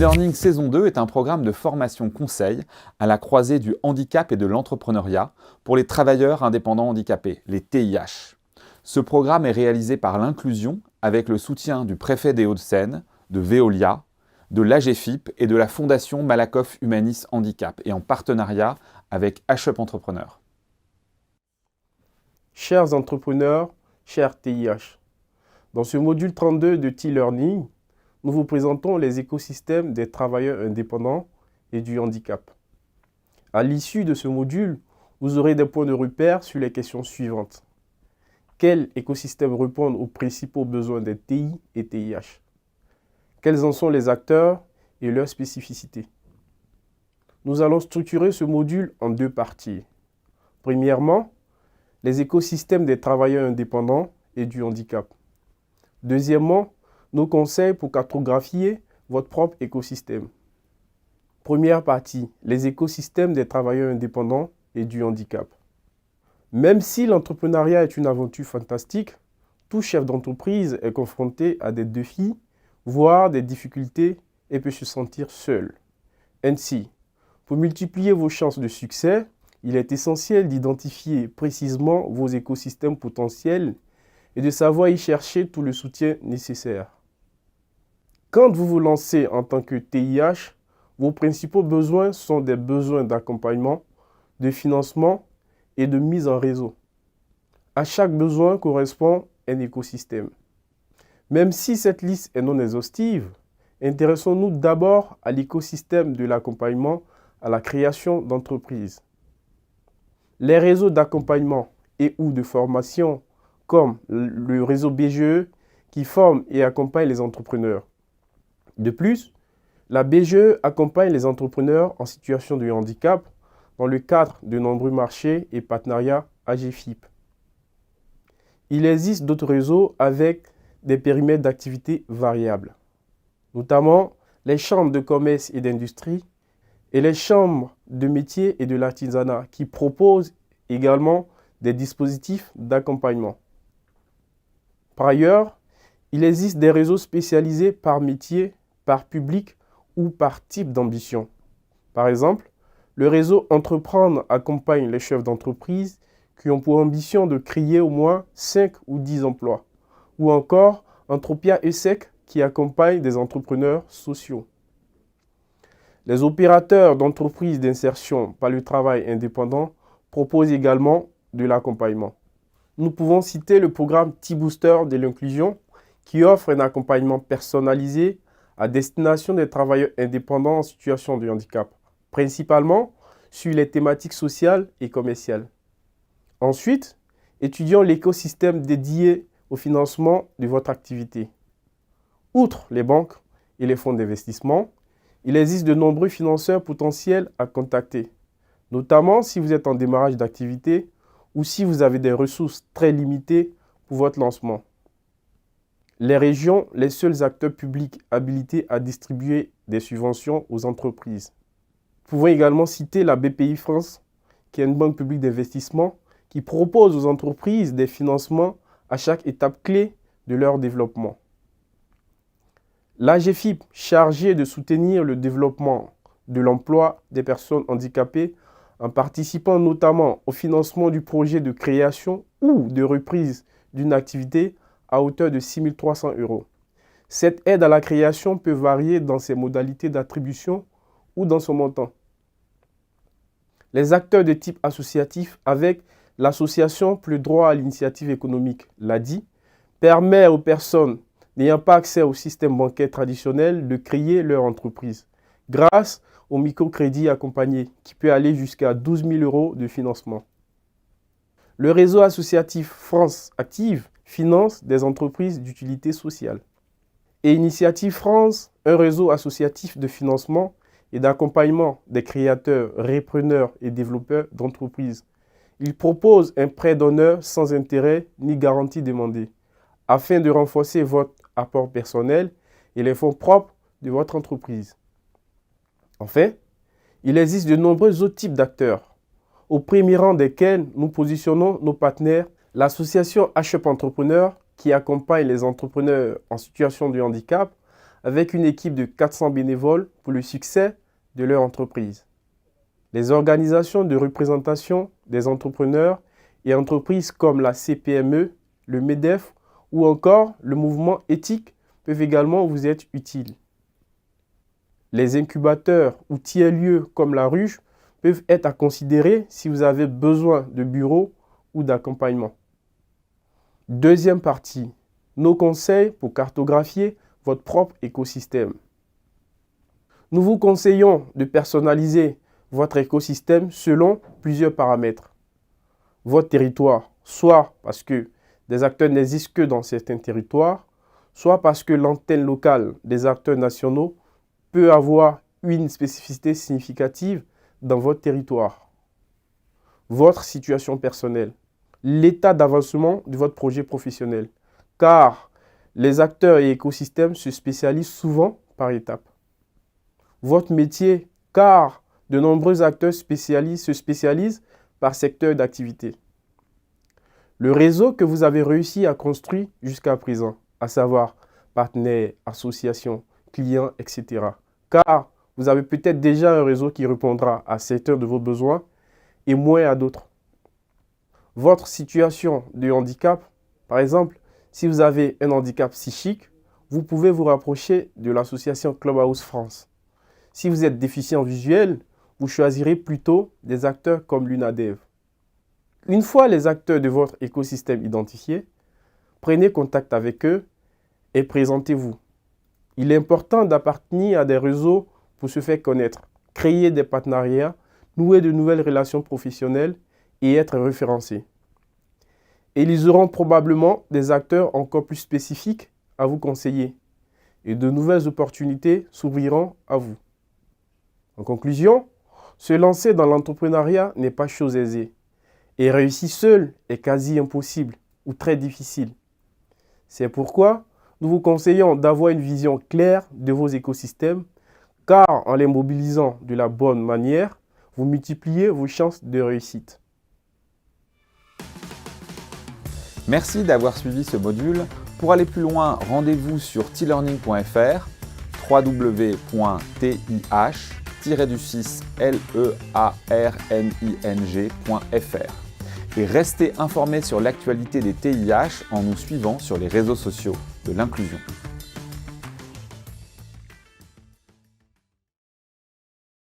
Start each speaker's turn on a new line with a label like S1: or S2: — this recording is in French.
S1: e-learning saison 2 est un programme de formation conseil à la croisée du handicap et de l'entrepreneuriat pour les travailleurs indépendants handicapés, les TIH. Ce programme est réalisé par l'Inclusion avec le soutien du préfet des Hauts-de-Seine, de Veolia, de l'AGFIP et de la Fondation Malakoff Humanis Handicap et en partenariat avec HUP Entrepreneurs.
S2: Chers entrepreneurs, chers TIH, dans ce module 32 de e-learning, nous vous présentons les écosystèmes des travailleurs indépendants et du handicap. À l'issue de ce module, vous aurez des points de repère sur les questions suivantes. Quels écosystèmes répondent aux principaux besoins des TI et TIH? Quels en sont les acteurs et leurs spécificités? Nous allons structurer ce module en deux parties. Premièrement, les écosystèmes des travailleurs indépendants et du handicap. Deuxièmement, nos conseils pour cartographier votre propre écosystème. Première partie, les écosystèmes des travailleurs indépendants et du handicap. Même si l'entrepreneuriat est une aventure fantastique, tout chef d'entreprise est confronté à des défis, voire des difficultés et peut se sentir seul. Ainsi, pour multiplier vos chances de succès, il est essentiel d'identifier précisément vos écosystèmes potentiels et de savoir y chercher tout le soutien nécessaire. Quand vous vous lancez en tant que TIH, vos principaux besoins sont des besoins d'accompagnement, de financement et de mise en réseau. À chaque besoin correspond un écosystème. Même si cette liste est non exhaustive, intéressons-nous d'abord à l'écosystème de l'accompagnement à la création d'entreprises. Les réseaux d'accompagnement et ou de formation, comme le réseau BGE, qui forme et accompagne les entrepreneurs. De plus, la BGE accompagne les entrepreneurs en situation de handicap dans le cadre de nombreux marchés et partenariats AGFIP. Il existe d'autres réseaux avec des périmètres d'activité variables, notamment les chambres de commerce et d'industrie et les chambres de métiers et de l'artisanat qui proposent également des dispositifs d'accompagnement. Par ailleurs, il existe des réseaux spécialisés par métier, par public ou par type d'ambition. Par exemple, le réseau Entreprendre accompagne les chefs d'entreprise qui ont pour ambition de créer au moins 5 ou 10 emplois. Ou encore Entropia ESSEC qui accompagne des entrepreneurs sociaux. Les opérateurs d'entreprises d'insertion par le travail indépendant proposent également de l'accompagnement. Nous pouvons citer le programme T-Booster de l'inclusion qui offre un accompagnement personnalisé à destination des travailleurs indépendants en situation de handicap, principalement sur les thématiques sociales et commerciales. Ensuite, étudions l'écosystème dédié au financement de votre activité. Outre les banques et les fonds d'investissement, il existe de nombreux financeurs potentiels à contacter, notamment si vous êtes en démarrage d'activité ou si vous avez des ressources très limitées pour votre lancement. Les régions, les seuls acteurs publics habilités à distribuer des subventions aux entreprises. Nous pouvons également citer la BPI France, qui est une banque publique d'investissement qui propose aux entreprises des financements à chaque étape clé de leur développement. L'AGFIP, chargée de soutenir le développement de l'emploi des personnes handicapées en participant notamment au financement du projet de création ou de reprise d'une activité à hauteur de 6 300 €. Cette aide à la création peut varier dans ses modalités d'attribution ou dans son montant. Les acteurs de type associatif avec l'association pour le droit à l'initiative économique, l'ADI, permet aux personnes n'ayant pas accès au système bancaire traditionnel de créer leur entreprise grâce au microcrédit accompagné qui peut aller jusqu'à 12 000 € de financement. Le réseau associatif France Active finance des entreprises d'utilité sociale. Et Initiative France, un réseau associatif de financement et d'accompagnement des créateurs, repreneurs et développeurs d'entreprises. Il propose un prêt d'honneur sans intérêt ni garantie demandée, afin de renforcer votre apport personnel et les fonds propres de votre entreprise. Enfin, il existe de nombreux autres types d'acteurs, au premier rang desquels nous positionnons nos partenaires, l'association HUP Entrepreneurs qui accompagne les entrepreneurs en situation de handicap avec une équipe de 400 bénévoles pour le succès de leur entreprise. Les organisations de représentation des entrepreneurs et entreprises comme la CPME, le MEDEF ou encore le mouvement éthique peuvent également vous être utiles. Les incubateurs ou tiers-lieux comme la ruche peuvent être à considérer si vous avez besoin de bureaux ou d'accompagnement. Deuxième partie, nos conseils pour cartographier votre propre écosystème. Nous vous conseillons de personnaliser votre écosystème selon plusieurs paramètres. Votre territoire, soit parce que des acteurs n'existent que dans certains territoires, soit parce que l'antenne locale des acteurs nationaux peut avoir une spécificité significative dans votre territoire. Votre situation personnelle, l'état d'avancement de votre projet professionnel, car les acteurs et écosystèmes se spécialisent souvent par étapes. Votre métier, car de nombreux acteurs se spécialisent par secteur d'activité. Le réseau que vous avez réussi à construire jusqu'à présent, à savoir partenaires, associations, clients, etc. Car vous avez peut-être déjà un réseau qui répondra à certains de vos besoins et moins à d'autres. Votre situation de handicap, par exemple, si vous avez un handicap psychique, vous pouvez vous rapprocher de l'association Clubhouse France. Si vous êtes déficient visuel, vous choisirez plutôt des acteurs comme l'UNADEV. Une fois les acteurs de votre écosystème identifiés, prenez contact avec eux et présentez-vous. Il est important d'appartenir à des réseaux pour se faire connaître, créer des partenariats, nouer de nouvelles relations professionnelles et être référencé. Et ils auront probablement des acteurs encore plus spécifiques à vous conseiller et de nouvelles opportunités s'ouvriront à vous. En conclusion, se lancer dans l'entrepreneuriat n'est pas chose aisée et réussir seul est quasi impossible ou très difficile. C'est pourquoi nous vous conseillons d'avoir une vision claire de vos écosystèmes car en les mobilisant de la bonne manière, vous multipliez vos chances de réussite.
S1: Merci d'avoir suivi ce module. Pour aller plus loin, rendez-vous sur tlearning.fr, www.tih-learning.fr et restez informés sur l'actualité des TIH en nous suivant sur les réseaux sociaux de l'inclusion.